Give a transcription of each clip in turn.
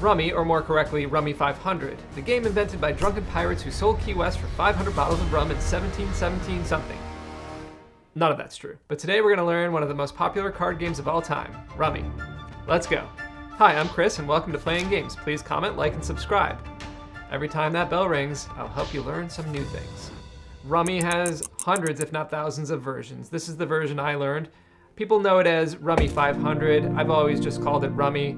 Rummy, or more correctly, Rummy 500, the game invented by drunken pirates who sold Key West for 500 bottles of rum in 1717 something. None of that's true. But today we're going to learn one of the most popular card games of all time, Rummy. Let's go. Hi, I'm Chris, and welcome to Playing Games. Please comment, like, and subscribe. Every time that bell rings, I'll help you learn some new things. Rummy has hundreds, if not thousands, of versions. This is the version I learned. People know it as Rummy 500. I've always just called it Rummy.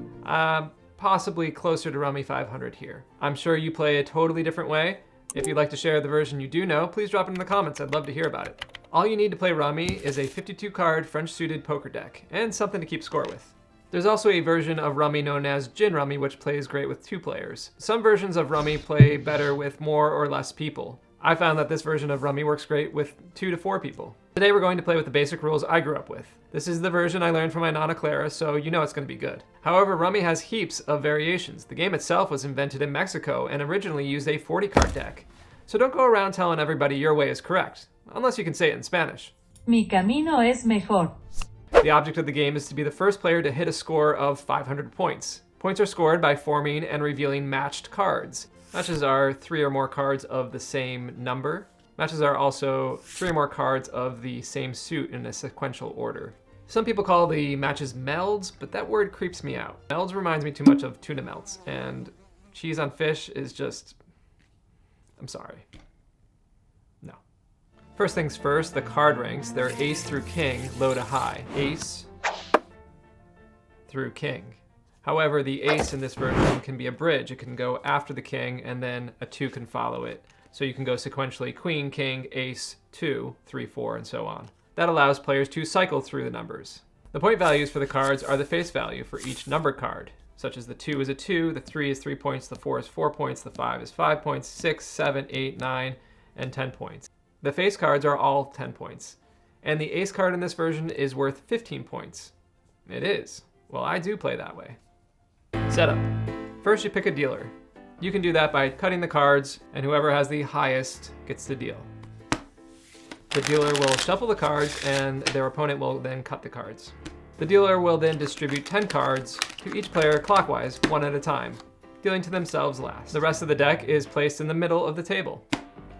Possibly closer to Rummy 500 here. I'm sure you play a totally different way. If you'd like to share the version you do know, please drop it in the comments. I'd love to hear about it. All you need to play Rummy is a 52-card French-suited poker deck, and something to keep score with. There's also a version of Rummy known as Gin Rummy, which plays great with 2 players. Some versions of Rummy play better with more or less people. I found that this version of Rummy works great with 2 to 4 people. Today we're going to play with the basic rules I grew up with. This is the version I learned from my Nana Clara, so you know it's going to be good. However, Rummy has heaps of variations. The game itself was invented in Mexico and originally used a 40-card deck. So don't go around telling everybody your way is correct, unless you can say it in Spanish. Mi camino es mejor. The object of the game is to be the first player to hit a score of 500 points. Points are scored by forming and revealing matched cards. Matches are 3 or more cards of the same number. Matches are also 3 or more cards of the same suit in a sequential order. Some people call the matches melds, but that word creeps me out. Melds reminds me too much of tuna melts, and cheese on fish is just... I'm sorry. No. First things first, the card ranks. They're ace through king, low to high. Ace through king. However, the ace in this version can be a bridge. It can go after the king, and then a 2 can follow it. So you can go sequentially queen, king, ace, 2, 3, 4, and so on. That allows players to cycle through the numbers. The point values for the cards are the face value for each numbered card, such as the 2 is a 2, the 3 is 3 points, the 4 is 4 points, the 5 is 5 points, 6, 7, 8, 9, and 10 points. The face cards are all 10 points. And the ace card in this version is worth 15 points. It is. Well, I do play that way. Setup. First, you pick a dealer. You can do that by cutting the cards, and whoever has the highest gets the deal. The dealer will shuffle the cards, and their opponent will then cut the cards. The dealer will then distribute 10 cards to each player clockwise, 1 at a time, dealing to themselves last. The rest of the deck is placed in the middle of the table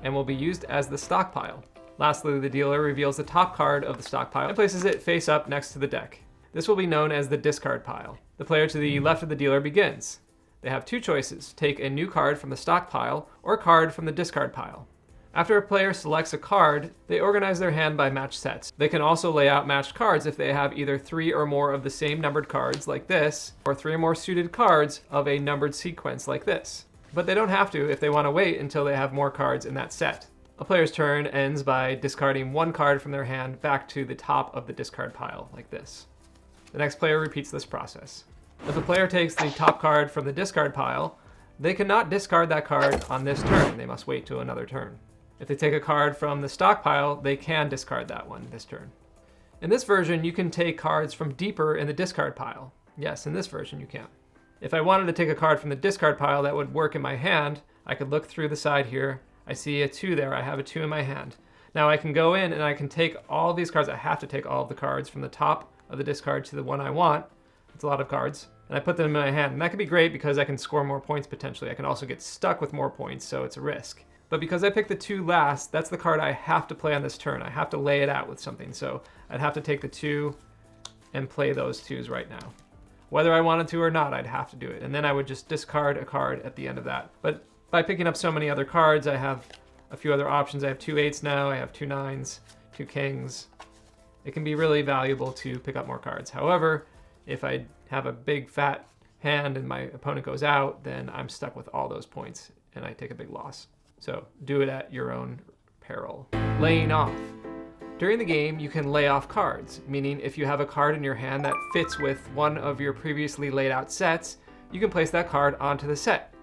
and will be used as the stockpile. Lastly, the dealer reveals the top card of the stockpile and places it face up next to the deck. This will be known as the discard pile. The player to the left of the dealer begins. They have 2 choices: take a new card from the stockpile or a card from the discard pile. After a player selects a card, they organize their hand by match sets. They can also lay out matched cards if they have either 3 or more of the same numbered cards like this, or 3 or more suited cards of a numbered sequence like this. But they don't have to if they want to wait until they have more cards in that set. A player's turn ends by discarding 1 card from their hand back to the top of the discard pile like this. The next player repeats this process. If a player takes the top card from the discard pile, they cannot discard that card on this turn. They must wait till another turn. If they take a card from the stockpile, they can discard that one this turn. In this version, you can take cards from deeper in the discard pile. Yes, in this version you can. If I wanted to take a card from the discard pile that would work in my hand, I could look through the side here. I see a 2 there. I have a 2 in my hand. Now I can go in and I can take all these cards. I have to take all of the cards from the top of the discard to the one I want. It's a lot of cards. And I put them in my hand. And that could be great because I can score more points potentially. I can also get stuck with more points, so it's a risk. But because I picked the 2 last, that's the card I have to play on this turn. I have to lay it out with something. So I'd have to take the 2 and play those 2s right now. Whether I wanted to or not, I'd have to do it. And then I would just discard a card at the end of that. But by picking up so many other cards, I have a few other options. I have 2 8s now. I have 2 9s, 2 kings. It can be really valuable to pick up more cards. However, if I have a big fat hand and my opponent goes out, then I'm stuck with all those points and I take a big loss. So do it at your own peril. Laying off. During the game, you can lay off cards, meaning if you have a card in your hand that fits with one of your previously laid out sets, you can place that card onto the set.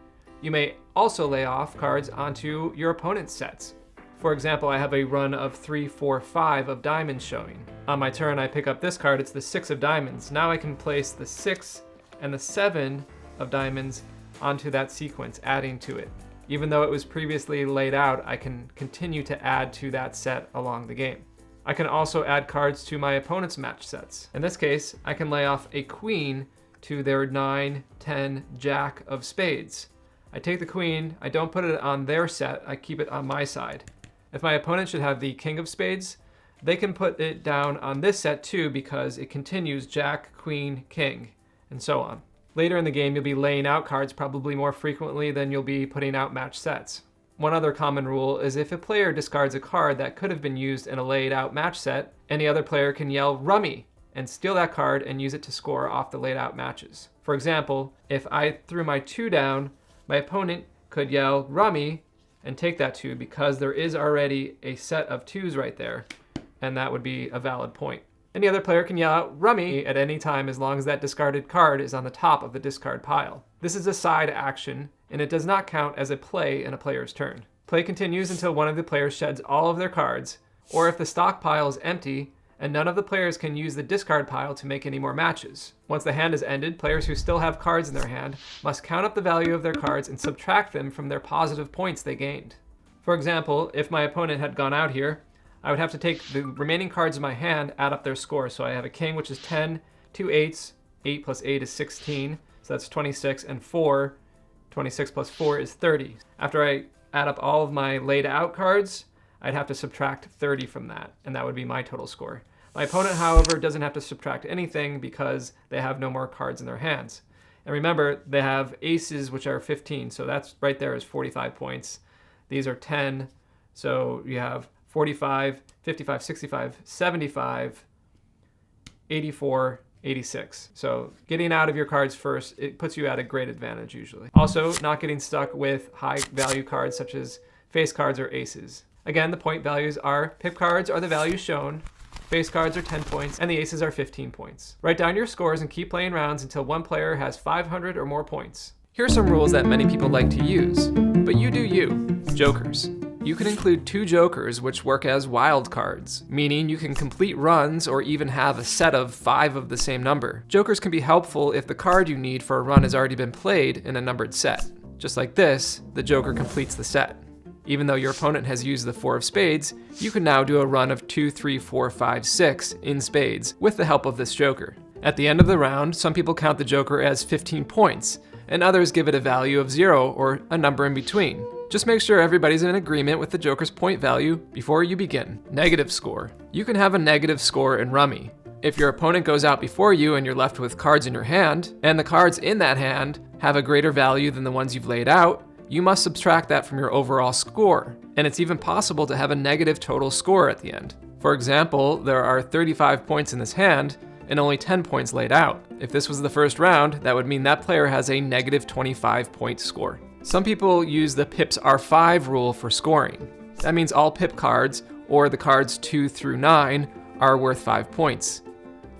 You may also lay off cards onto your opponent's sets. For example, I have a run of 3, 4, 5 of diamonds showing. On my turn, I pick up this card, it's the 6 of diamonds. Now I can place the 6 and the 7 of diamonds onto that sequence, adding to it. Even though it was previously laid out, I can continue to add to that set along the game. I can also add cards to my opponent's match sets. In this case, I can lay off a queen to their 9, 10, jack of spades. I take the queen, I don't put it on their set, I keep it on my side. If my opponent should have the king of spades, they can put it down on this set too because it continues jack, queen, king, and so on. Later in the game, you'll be laying out cards probably more frequently than you'll be putting out match sets. One other common rule is if a player discards a card that could have been used in a laid out match set, any other player can yell Rummy and steal that card and use it to score off the laid out matches. For example, if I threw my 2 down, my opponent could yell Rummy and take that 2 because there is already a set of 2s right there, and that would be a valid point. Any other player can yell out Rummy at any time as long as that discarded card is on the top of the discard pile. This is a side action, and it does not count as a play in a player's turn. Play continues until one of the players sheds all of their cards, or if the stock pile is empty and none of the players can use the discard pile to make any more matches. Once the hand is ended, players who still have cards in their hand must count up the value of their cards and subtract them from their positive points they gained. For example, if my opponent had gone out here, I would have to take the remaining cards in my hand, add up their score. So I have a king, which is 10, 2 8s, 8 plus 8 is 16, so that's 26, and 4, 26 plus 4 is 30. After I add up all of my laid out cards, I'd have to subtract 30 from that, and that would be my total score. My opponent, however, doesn't have to subtract anything because they have no more cards in their hands. And remember, they have aces, which are 15, so that's right there is 45 points. These are 10, so you have 45, 55, 65, 75, 84, 86. So getting out of your cards first, it puts you at a great advantage usually. Also, not getting stuck with high value cards such as face cards or aces. Again, the point values are pip cards are the values shown, face cards are 10 points, and the aces are 15 points. Write down your scores and keep playing rounds until one player has 500 or more points. Here are some rules that many people like to use, but you do you. Jokers. You can include 2 jokers which work as wild cards, meaning you can complete runs or even have a set of 5 of the same number. Jokers can be helpful if the card you need for a run has already been played in a numbered set. Just like this, the joker completes the set. Even though your opponent has used the 4 of spades, you can now do a run of 2, 3, 4, 5, 6 in spades with the help of this joker. At the end of the round, some people count the joker as 15 points, and others give it a value of 0 or a number in between. Just make sure everybody's in agreement with the joker's point value before you begin. Negative score. You can have a negative score in Rummy. If your opponent goes out before you and you're left with cards in your hand, and the cards in that hand have a greater value than the ones you've laid out, you must subtract that from your overall score. And it's even possible to have a negative total score at the end. For example, there are 35 points in this hand, and only 10 points laid out. If this was the first round, that would mean that player has a negative 25 point score. Some people use the pips R5 rule for scoring. That means all pip cards, or the cards 2 through 9, are worth 5 points.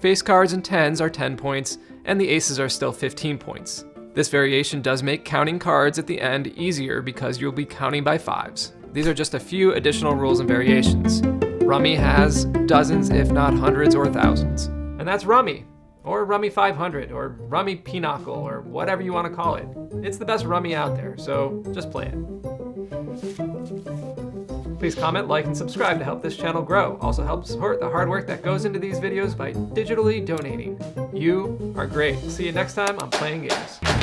Face cards and 10s are 10 points, and the aces are still 15 points. This variation does make counting cards at the end easier because you'll be counting by 5s. These are just a few additional rules and variations. Rummy has dozens, if not hundreds or thousands. And that's Rummy, or Rummy 500, or Rummy Pinochle, or whatever you want to call it. It's the best Rummy out there, so just play it. Please comment, like, and subscribe to help this channel grow. Also help support the hard work that goes into these videos by digitally donating. You are great. See you next time on Playing Games.